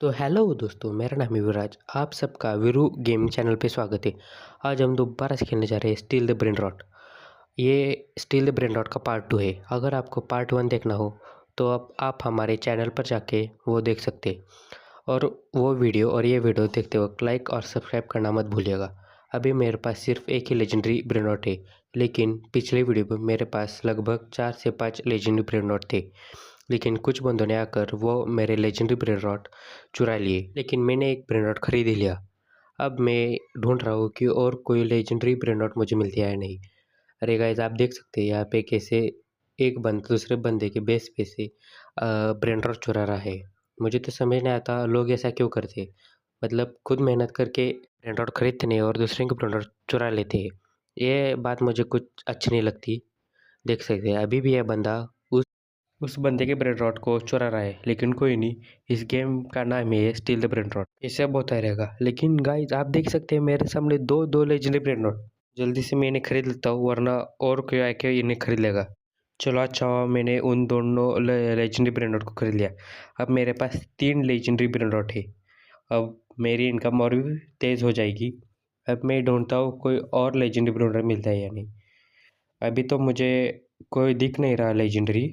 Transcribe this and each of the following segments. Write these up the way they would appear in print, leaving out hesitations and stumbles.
तो हेलो दोस्तों, मेरा नाम है युवराज। आप सबका वीरू गेमिंग चैनल पे स्वागत है। आज हम दोबारा से खेलने जा रहे हैं स्टील द ब्रेन रॉट। ये स्टील द ब्रेन रॉट का पार्ट 2 है। अगर आपको पार्ट 1 देखना हो तो अब आप हमारे चैनल पर जाके वो देख सकते हैं। और वो वीडियो और ये वीडियो देखते वक्त लाइक और सब्सक्राइब करना मत भूलिएगा। अभी मेरे पास सिर्फ एक ही लेजेंडरी ब्रेन रॉट है, लेकिन पिछले वीडियो में मेरे पास लगभग 4 से 5 लेजेंडरी ब्रेन रॉट थे। लेकिन कुछ बंदों ने आकर वो मेरे लेजेंडरी ब्रेन रॉट चुरा लिए, लेकिन मैंने एक ब्रेन रॉट खरीद ही लिया। अब मैं ढूंढ रहा हूँ कि और कोई लेजेंडरी ब्रेन रॉट मुझे मिलती है या नहीं। अरे गाइस, आप देख सकते हैं यहाँ पे कैसे एक बंदा दूसरे बंदे के बेस पे से ब्रेन रॉट चुरा रहा है। मुझे तो समझ नहीं आता लोग ऐसा क्यों करते। मतलब खुद मेहनत करके ब्रेन रॉट खरीदते नहीं और दूसरे के ब्रेन रॉट चुरा लेते हैं। ये बात मुझे कुछ अच्छी नहीं लगती। देख सकते हैं अभी भी यह बंदा उस बंदे के ब्रेन रॉट को चुरा रहा है, लेकिन कोई नहीं। इस गेम का नाम है स्टील द ब्रेन रॉट। ये सब होता रहेगा। लेकिन गाइस, आप देख सकते हैं मेरे सामने दो दो लेजेंडरी ब्रेन रॉट। जल्दी से मैं इन्हें खरीद लेता हूँ, वरना और कोई आके इन्हें खरीद लेगा। चलो अच्छा हुआ मैंने उन दोनों लेजेंडरी ब्रेन रॉट को खरीद लिया। अब मेरे पास 3 लेजेंडरी ब्रेन रॉट है। अब मेरी इनकम और भी तेज़ हो जाएगी। अब मैं ढूंढता हूँ कोई और लेजेंडरी ब्रेन रॉट मिलता है या नहीं। अभी तो मुझे कोई दिख नहीं रहा लेजेंडरी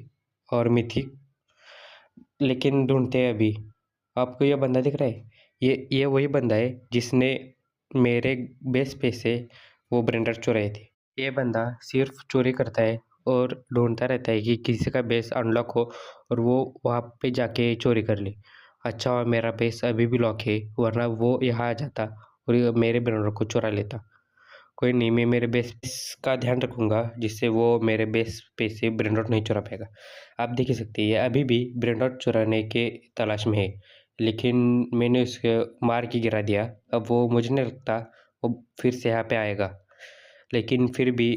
और मिथिक, लेकिन ढूंढते हैं अभी। आपको यह बंदा दिख रहा है? ये वही बंदा है जिसने मेरे बेस पे से वो ब्रेंडर चुराए थे। ये बंदा सिर्फ चोरी करता है और ढूंढता रहता है कि किसी का बेस अनलॉक हो और वो वहाँ पे जाके चोरी कर ले। अच्छा हुआ मेरा बेस अभी भी लॉक है, वरना वो यहाँ आ जाता और ये मेरे ब्रेंडर को चुरा लेता। कोई नहीं, मैं मेरे बेस का ध्यान रखूँगा जिससे वो मेरे बेस पे से ब्रेन रॉट नहीं चुरा पाएगा। आप देख ही सकते हैं ये अभी भी ब्रेन रॉट चुराने के तलाश में है, लेकिन मैंने उसे मार के गिरा दिया। अब वो मुझे नहीं लगता वो फिर से यहाँ पे आएगा। लेकिन फिर भी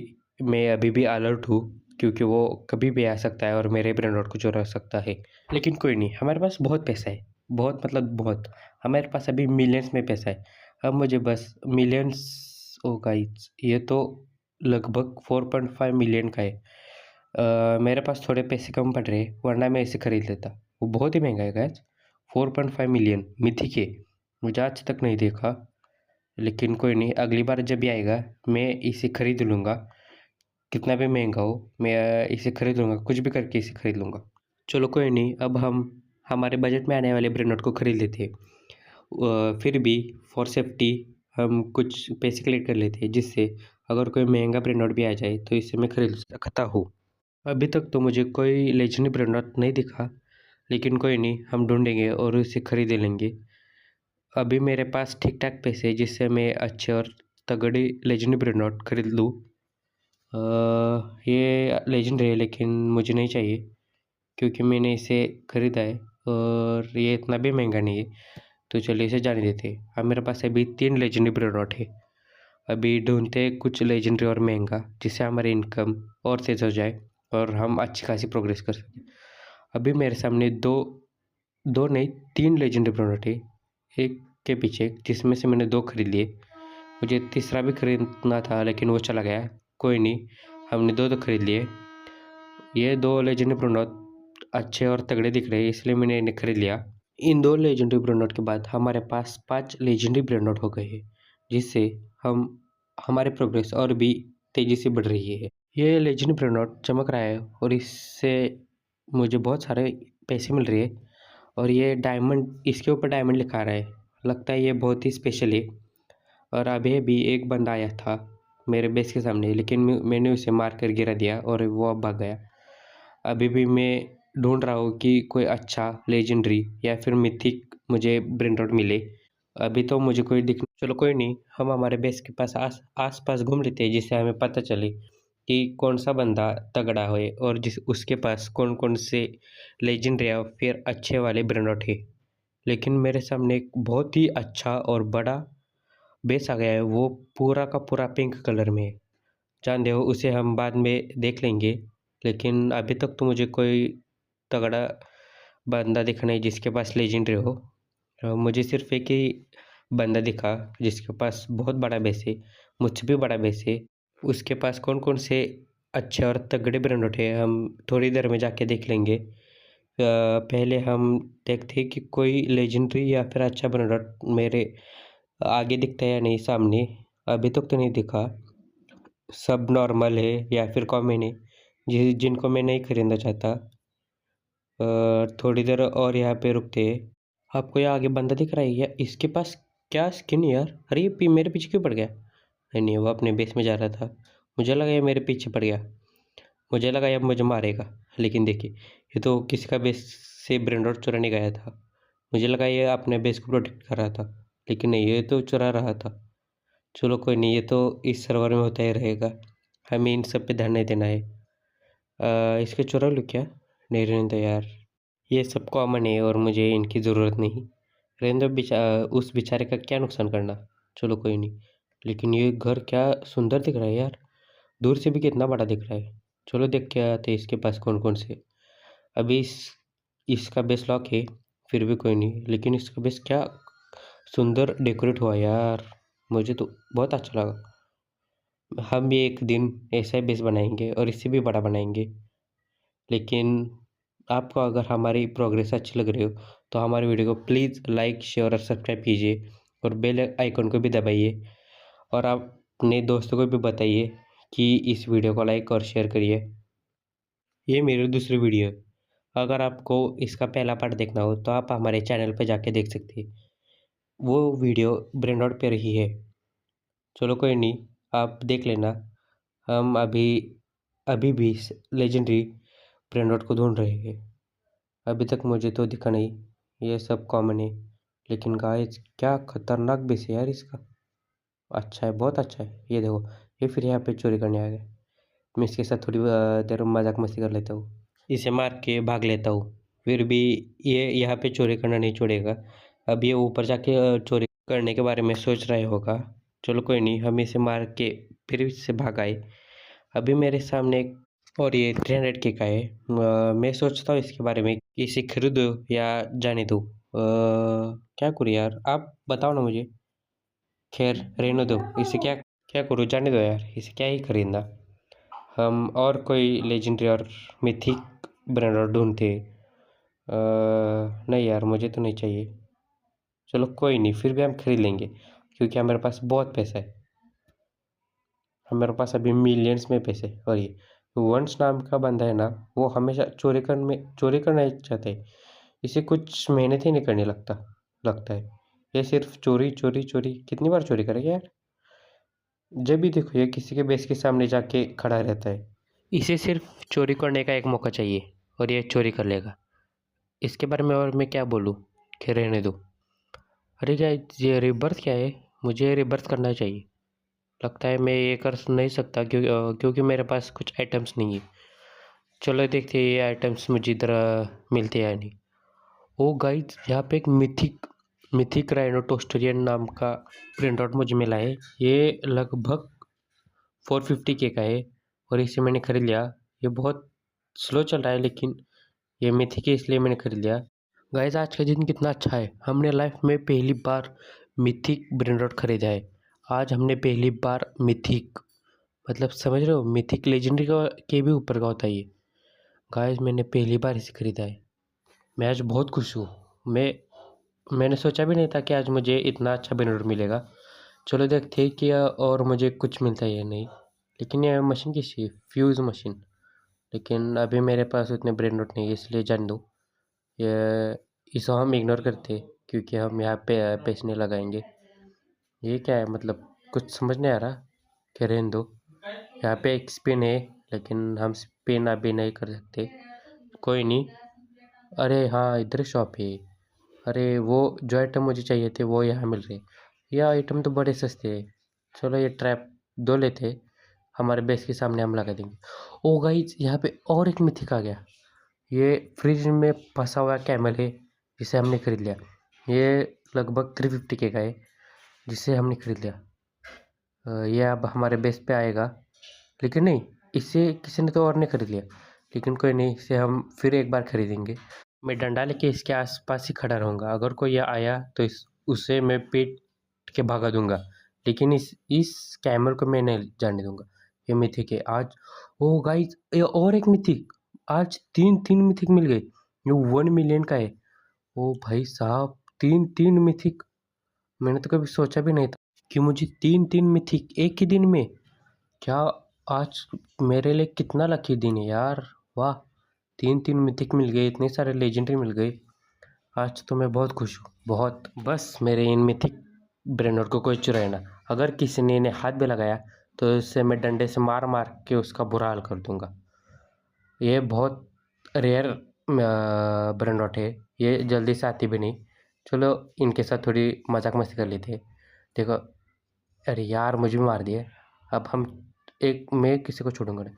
मैं अभी भी अलर्ट हूँ, क्योंकि वो कभी भी आ सकता है और मेरे ब्रेन रॉट को चुरा सकता है। लेकिन कोई नहीं, हमारे पास बहुत पैसा है। बहुत मतलब बहुत। हमारे पास अभी मिलियंस में पैसा है। अब मुझे बस मिलियंस। ओ गाइस, ये तो लगभग 4.5 मिलियन का है। मेरे पास थोड़े पैसे कम पड़ रहे हैं, वरना मैं इसे खरीद लेता। वो बहुत ही महंगा है गाइस। 4.5 मिलियन मिथी के। मुझे आज तक नहीं देखा। लेकिन कोई नहीं, अगली बार जब भी आएगा मैं इसे खरीद लूँगा। कितना भी महंगा हो मैं इसे खरीद लूँगा, कुछ भी करके इसे खरीद लूँगा। चलो कोई नहीं, अब हम हमारे बजट में आने वाले ब्रेन नोट को खरीद लेते हैं। फिर भी फॉर सेफ्टी हम कुछ पैसे कलेक्ट कर लेते हैं, जिससे अगर कोई महंगा ब्रेन नोट भी आ जाए तो इसे मैं खरीद सकता हूँ। अभी तक तो मुझे कोई लेजेंडरी ब्रेन नोट नहीं दिखा, लेकिन कोई नहीं, हम ढूंढेंगे और उसे खरीद लेंगे। अभी मेरे पास ठीक ठाक पैसे हैं, जिससे मैं अच्छे और तगड़ी लेजेंडरी ब्रेन नोट खरीद लूँ। ये लेजेंडरी है, लेकिन मुझे नहीं चाहिए, क्योंकि मैंने इसे खरीदा है और ये इतना भी महंगा नहीं है। तो चलिए इसे जाने देते हैं। अब मेरे पास अभी 3 लेजेंडरी ब्रेन रॉट है। अभी ढूंढते हैं कुछ लेजेंडरी और महंगा, जिससे हमारी इनकम और तेज़ हो जाए और हम अच्छी खासी प्रोग्रेस कर सकें। अभी मेरे सामने दो दो नहीं 3 लेजेंडरी ब्रेन रॉट है, एक के पीछे एक, जिसमें से मैंने 2 खरीद लिए। मुझे तीसरा भी खरीदना था, लेकिन वो चला गया। कोई नहीं, हमने 2 तो खरीद लिए। ये 2 लेजेंडरी ब्रेन रॉट अच्छे और तगड़े दिख रहे हैं, इसलिए मैंने इन्हें खरीद लिया। इन 2 लेजेंडरी ब्रेन नोट के बाद हमारे पास 5 लेजेंडरी ब्रेन नोट हो गए हैं, जिससे हम हमारे प्रोग्रेस और भी तेज़ी से बढ़ रही है। ये लेजेंडरी ब्रेन नोट चमक रहा है और इससे मुझे बहुत सारे पैसे मिल रहे हैं। और ये डायमंड, इसके ऊपर डायमंड लिखा रहा है। लगता है ये बहुत ही स्पेशल है। और अभी भी एक बंदा आया था मेरे बेस के सामने, लेकिन मैंने उसे मार कर गिरा दिया और वो अब भाग गया। अभी भी मैं ढूंढ रहा हूँ कि कोई अच्छा लेजेंडरी या फिर मिथिक मुझे ब्रेन रॉट मिले। अभी तो मुझे कोई दिख, चलो कोई नहीं, हम हमारे बेस के पास आस पास घूम लेते हैं, जिससे हमें पता चले कि कौन सा बंदा तगड़ा है और जिस उसके पास कौन कौन से लेजेंड या फिर अच्छे वाले ब्रेन रॉट है। लेकिन मेरे सामने एक बहुत ही अच्छा और बड़ा बेस आ गया है, वो पूरा का पूरा पिंक कलर में है। जानते हो, उसे हम बाद में देख लेंगे। लेकिन अभी तक तो मुझे कोई तगड़ा बंदा दिखा नहीं जिसके पास लेजेंडरी हो। मुझे सिर्फ एक ही बंदा दिखा जिसके पास बहुत बड़ा बेस है, मुझसे भी बड़ा बेस है। उसके पास कौन कौन से अच्छे और तगड़े ब्रांड उठे हम थोड़ी देर में जाके देख लेंगे। पहले हम देखते कि कोई लेजेंडरी या फिर अच्छा ब्रेंडॉट मेरे आगे दिखता है या नहीं सामने। अभी तक तो नहीं दिखा। सब नॉर्मल है या फिर कॉमन है जिनको मैं नहीं खरीदना चाहता। थोड़ी देर और यहाँ पे रुकते हैं। आपको यहाँ आगे बंदा दिख रहा है या इसके पास क्या स्किन है यार? अरे ये मेरे पीछे क्यों पड़ गया? नहीं नहीं, वो अपने बेस में जा रहा था। मुझे लगा ये मेरे पीछे पड़ गया। मुझे लगा ये अब मुझे मारेगा। लेकिन देखिए, ये तो किसी का बेस से ब्रेंडॉट चुराने गया था। मुझे लगा ये अपने बेस को प्रोटेक्ट कर रहा था, लेकिन नहीं, ये तो चुरा रहा था। चलो कोई नहीं, ये तो इस सर्वर में होता ही रहेगा। हमें इन सब पे ध्यान नहीं देना है। इसके चुरा लूँ क्या? नहीं रहने दो यार, ये सब कॉमन है और मुझे इनकी ज़रूरत नहीं। रहने दो, उस बेचारे का क्या नुकसान करना। चलो कोई नहीं। लेकिन ये घर क्या सुंदर दिख रहा है यार, दूर से भी कितना बड़ा दिख रहा है। चलो देख के आते इसके पास कौन कौन से। अभी इसका बेस लॉक है, फिर भी कोई नहीं। लेकिन इसका बेस क्या सुंदर डेकोरेट हुआ यार, मुझे तो बहुत अच्छा लगा। हम भी एक दिन ऐसा ही बेस बनाएंगे और इससे भी बड़ा बनाएंगे। लेकिन आपको अगर हमारी प्रोग्रेस अच्छी लग रही हो तो हमारे वीडियो को प्लीज़ लाइक शेयर और सब्सक्राइब कीजिए और बेल आइकन को भी दबाइए। और आप अपने दोस्तों को भी बताइए कि इस वीडियो को लाइक और शेयर करिए। ये मेरी दूसरी वीडियो है। अगर आपको इसका पहला पार्ट देखना हो तो आप हमारे चैनल पर जाके देख सकते हैं। वो वीडियो ब्रेनडॉट पे रही है। चलो कोई नहीं, आप देख लेना। हम अभी अभी भी लेजेंडरी ब्रेनडॉट को ढूंढ रहे हैं। अभी तक मुझे तो दिखा नहीं। ये सब कॉमन है। लेकिन गाइस क्या खतरनाक बेस है यार इसका। अच्छा है, बहुत अच्छा है। ये देखो, ये फिर यहाँ पे चोरी करने आ गए। मैं इसके साथ थोड़ी देर मजाक मस्ती कर लेता हूँ, इसे मार के भाग लेता हूँ। फिर भी ये यहाँ पे चोरी करना नहीं छोड़ेगा। अब ये ऊपर जाके चोरी करने के बारे में सोच रहा होगा। चलो कोई नहीं, हम इसे मार के फिर इससे भाग आए। अभी मेरे सामने और ये 300 के का है। मैं सोचता हूँ इसके बारे में कि इसे खरीदो या जाने दो। क्या करूँ यार, आप बताओ ना मुझे। खैर रहने दो, इसे क्या क्या करूँ, जाने दो यार, इसे क्या ही खरीदना। हम और कोई लेजेंडरी और मिथिक ब्रांड ढूंढते। नहीं यार, मुझे तो नहीं चाहिए। चलो कोई नहीं, फिर भी हम खरीद लेंगे क्योंकि हमारे पास बहुत पैसा है। हमारे पास अभी मिलियंस में पैसे। और ये वंश नाम का बंदा है ना, वो हमेशा चोरी करना ही चाहता है। इसे कुछ मेहनत ही नहीं करने लगता लगता है। ये सिर्फ चोरी चोरी चोरी, कितनी बार चोरी करेगा यार? जब भी देखो ये किसी के बेस के सामने जाके खड़ा रहता है। इसे सिर्फ चोरी करने का एक मौका चाहिए और ये चोरी कर लेगा। इसके बारे में और मैं क्या बोलूँ, खैर रहने दो। अरे क्या ये रिबर्थ क्या है? मुझे रिबर्थ करना चाहिए। लगता है मैं ये कर नहीं सकता क्योंकि मेरे पास कुछ आइटम्स नहीं है। चलो देखते हैं ये आइटम्स मुझे इधर मिलते हैं या नहीं। ओ गाइस, यहाँ पे एक मिथिक राइनोटोस्टेरियन नाम का प्रिंट आउट मुझे मिला है। ये लगभग 450 के का है और इसे मैंने खरीद लिया। ये बहुत स्लो चल रहा है लेकिन ये मिथिक है इसलिए मैंने खरीद लिया। गाइस आज का दिन कितना अच्छा है, हमने लाइफ में पहली बार मिथिक ब्रेंड आउट खरीदा है। आज हमने पहली बार मिथिक, मतलब समझ रहे हो, मिथिक लेजेंडरी का के भी ऊपर का होता है ये। गाइस मैंने पहली बार इसे खरीदा है। मैं आज बहुत खुश हूँ। मैंने सोचा भी नहीं था कि आज मुझे इतना अच्छा बैनर मिलेगा। चलो देखते हैं कि और मुझे कुछ मिलता है या नहीं। लेकिन ये मशीन किसी है, फ्यूज़ मशीन। लेकिन अभी मेरे पास उतने ब्रेन नोट नहीं है इसलिए जान दो। ये इसे हम इग्नोर करते हैं क्योंकि हम यहाँ पे पैसे नहीं लगाएंगे। ये क्या है, मतलब कुछ समझ नहीं आ रहा। क्या, रहने दो। यहाँ पे एक स्पिन है लेकिन हम स्पिन अभी नहीं कर सकते। कोई नहीं। अरे हाँ, इधर शॉप है। अरे वो जो आइटम मुझे चाहिए थे वो यहाँ मिल रहे। ये आइटम तो बड़े सस्ते हैं। चलो ये ट्रैप दो लेते, हमारे बेस के सामने हम लगा देंगे। ओ गाइस, यहाँ पे और एक मिथिक आ गया। ये फ्रिज में फंसा हुआ कैमल है जिसे हमने खरीद लिया। ये लगभग 350 के का है जिसे हमने खरीद लिया। ये अब हमारे बेस पे आएगा। लेकिन नहीं, इसे किसी ने तो और ने खरीद लिया। लेकिन कोई नहीं, इसे हम फिर एक बार खरीदेंगे। मैं डंडा लेके इसके आसपास ही खड़ा रहूँगा। अगर कोई ये आया तो उसे मैं पीट के भगा दूंगा। लेकिन इस कैमल को मैं नहीं जाने दूंगा। ये मिथिक है आज। ओ गाइस, ये और एक मिथिक। आज तीन तीन मिथिक मिल गए। ये 1 मिलियन का है। ओ भाई साहब, 3 मिथिक। मैंने तो कभी सोचा भी नहीं था कि मुझे 3 मिथिक एक ही दिन में। क्या आज मेरे लिए कितना लकी दिन है यार। वाह, 3 मिथिक मिल गए, इतने सारे लेजेंडरी मिल गए। आज तो मैं बहुत खुश हूँ, बहुत। बस मेरे इन मिथिक ब्रेनर को कोई चुराए ना। अगर किसी ने इन्हें हाथ भी लगाया तो इससे मैं डंडे से मार मार के उसका बुरा हाल कर दूंगा। ये बहुत रेयर ब्रेनरॉट है, ये जल्दी से आती भी नहीं। चलो इनके साथ थोड़ी मजाक मस्ती कर लेते हैं। देखो, अरे यार मुझे भी मार दिए। अब हम एक मैं किसी को छोड़ूंगा नहीं।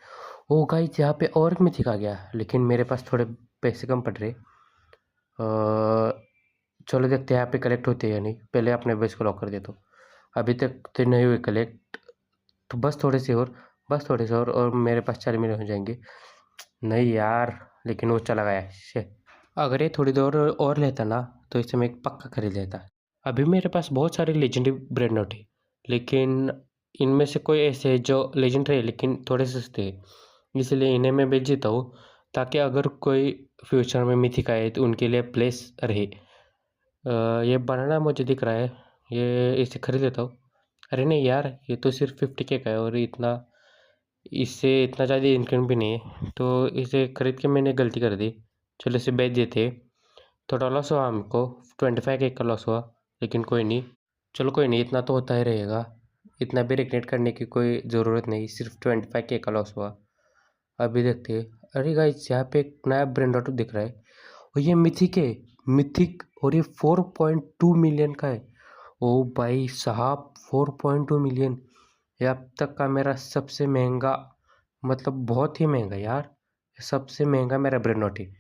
ओ गाइस, यहाँ पे और एक मिथिक आ गया, लेकिन मेरे पास थोड़े पैसे कम पड़ रहे। चलो देखते हैं यहाँ पे कलेक्ट होते हैं या नहीं। पहले अपने बेस को लॉक कर देता हूँ। अभी तक तो नहीं हुए कलेक्ट, तो बस थोड़े से और, बस थोड़े से और मेरे पास 4 मिलियन हो जाएंगे। नहीं यार, लेकिन वो चला गया शे। अगर ये थोड़ी देर और लेता ना तो इसे मैं एक पक्का खरीद लेता। अभी मेरे पास बहुत सारे लेजेंडरी ब्रेड नोट है, लेकिन इनमें से कोई ऐसे है जो लेजेंडरी है लेकिन थोड़े सस्ते हैं, इसलिए इन्हें मैं बेच देता हूँ, ताकि अगर कोई फ्यूचर में मिथिक आए तो उनके लिए प्लेस रहे। ये बनाना मुझे दिख रहा है, ये इसे खरीद लेता हूँ। अरे नहीं यार, ये तो सिर्फ 50K का है और इतना, इससे इतना ज़्यादा इनकम भी नहीं है, तो इसे खरीद के मैंने गलती कर दी। चलो इसे बेच देते। थोड़ा लॉस हुआ हमको, 25K का लॉस हुआ, लेकिन कोई नहीं। चलो कोई नहीं, इतना तो होता ही रहेगा। इतना भी रिग्रेट करने की कोई ज़रूरत नहीं, सिर्फ 25K का लॉस हुआ। अभी देखते हैं। अरे गाइस, यहाँ पे एक नया ब्रांड ऑटो दिख रहा है और ये मिथिक है। मिथिक, और ये 4.2 मिलियन का है। ओ भाई साहब, 4.2 मिलियन, ये अब तक का मेरा सबसे महंगा, मतलब बहुत ही महंगा यार। सबसे महंगा मेरा ब्रांड नोट है।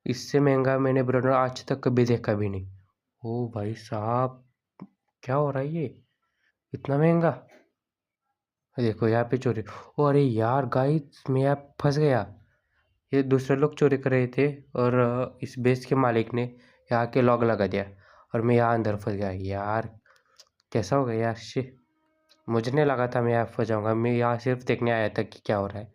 इससे महंगा मैंने ब्रांड नोट आज तक कभी देखा भी नहीं। ओ भाई साहब, क्या हो रहा है ये, इतना महंगा। देखो यहाँ पे चोरी। ओ अरे यार गाइस, मैं यहाँ फंस गया। ये दूसरे लोग चोरी कर रहे थे और इस बेस के मालिक ने यहाँ के लॉक लगा दिया और मैं यहाँ अंदर फंस गया यार। कैसा हो गया यार, शे। मुझे नहीं लगा था मैं यहाँ फंस जाऊँगा। मैं यहाँ सिर्फ देखने आया था कि क्या हो रहा है।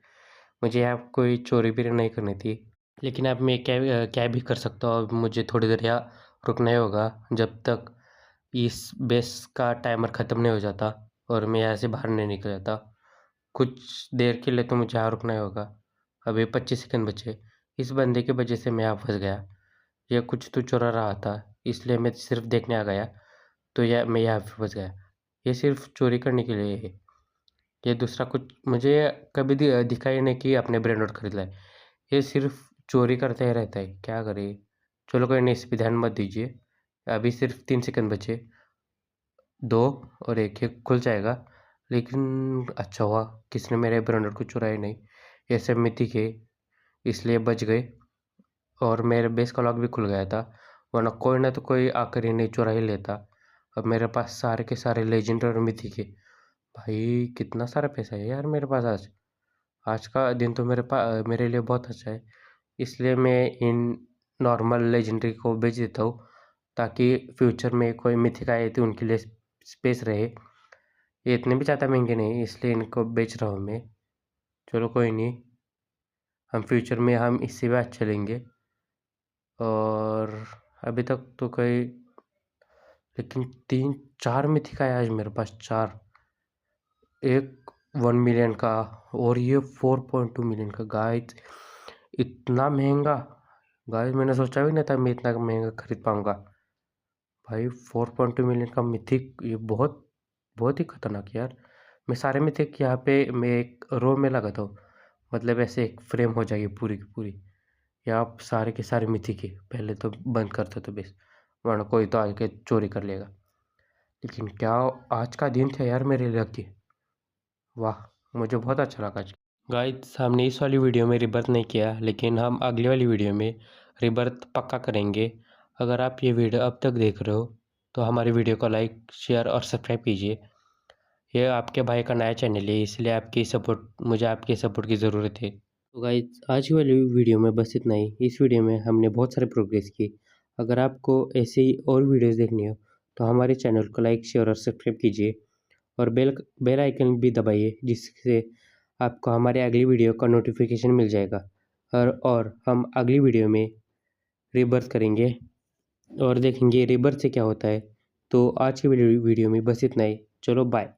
मुझे यहाँ कोई चोरी भी नहीं करनी थी, लेकिन अब मैं क्या क्या भी कर सकता हूँ। अब मुझे थोड़ी देर यहाँ रुकना ही होगा, जब तक इस बेस का टाइमर ख़त्म नहीं हो जाता और मैं यहाँ से बाहर नहीं निकल जाता। कुछ देर के लिए तो मुझे यहाँ रुकना ही होगा। अभी 25 सेकंड बचे। इस बंदे की वजह से मैं यहाँ फंस गया। यह कुछ तो चुरा रहा था, इसलिए मैं सिर्फ देखने आ गया, तो यह मैं यहाँ फंस गया। ये सिर्फ चोरी करने के लिए है। ये दूसरा कुछ मुझे कभी दिखा ही नहीं कि अपने ब्रेन नोट खरीद लाए। ये सिर्फ चोरी करता ही रहता है, क्या करे। चलो कोई नहीं, इस पर ध्यान मत दीजिए। अभी सिर्फ 3 सेकंड बचे, 2 और एक खुल जाएगा। लेकिन अच्छा हुआ किसने मेरे ब्रेन नोट को चुराया नहीं। ये सब मिथक है, इसलिए बच गए और मेरे बेस का लॉक भी खुल गया था, वरना कोई ना तो कोई आकर इन्हें चुरा ही लेता। अब मेरे पास सारे के सारे लेजेंड और मिथक है। भाई कितना सारा पैसा है यार मेरे पास आज। आज का दिन तो मेरे लिए बहुत अच्छा है, इसलिए मैं इन नॉर्मल लेजेंडरी को बेच देता हूँ, ताकि फ्यूचर में कोई मिथिक आए तो उनके लिए स्पेस रहे। ये इतने भी ज़्यादा महंगे नहीं, इसलिए इनको बेच रहा हूँ मैं। चलो कोई नहीं, हम फ्यूचर में हम इससे भी अच्छा लेंगे। और अभी तक तो कोई, लेकिन 3-4 मिथिक आया आज मेरे पास, 4। एक 1 मिलियन का और ये 4.2 मिलियन का। गाइस इतना महंगा, गाइस मैंने सोचा भी नहीं था मैं इतना महंगा खरीद पाऊंगा। भाई 4.2 मिलियन का मिथिक, ये बहुत बहुत ही खतरनाक यार। मैं सारे मिथिक यहाँ पे मैं एक रो में लगाता हूँ, मतलब ऐसे एक फ्रेम हो जाएगी पूरी की पूरी। या आप सारे के सारे मिथिक ही पहले तो बंद करते तो बेस, वरना कोई तो आके चोरी कर लेगा। लेकिन क्या आज का दिन था यार मेरे लिए। वाह, मुझे बहुत अच्छा लगा आज। गाइस, हमने इस वाली वीडियो में रिबर्थ नहीं किया, लेकिन हम अगली वाली वीडियो में रिबर्थ पक्का करेंगे। अगर आप ये वीडियो अब तक देख रहे हो तो हमारी वीडियो को लाइक, शेयर और सब्सक्राइब कीजिए। ये आपके भाई का नया चैनल है, इसलिए मुझे आपकी सपोर्ट की ज़रूरत है। तो गाइस, आज की वाली वीडियो में बस इतना ही। इस वीडियो में हमने बहुत सारे प्रोग्रेस की। अगर आपको ऐसे ही और वीडियोस देखनी हो तो हमारे चैनल को लाइक, शेयर और सब्सक्राइब कीजिए और बेल बेल आइकन भी दबाइए, जिससे आपको हमारे अगली वीडियो का नोटिफिकेशन मिल जाएगा। और हम अगली वीडियो में रिबर्थ करेंगे और देखेंगे रिबर्थ से क्या होता है। तो आज की वीडियो में बस इतना ही। चलो बाय।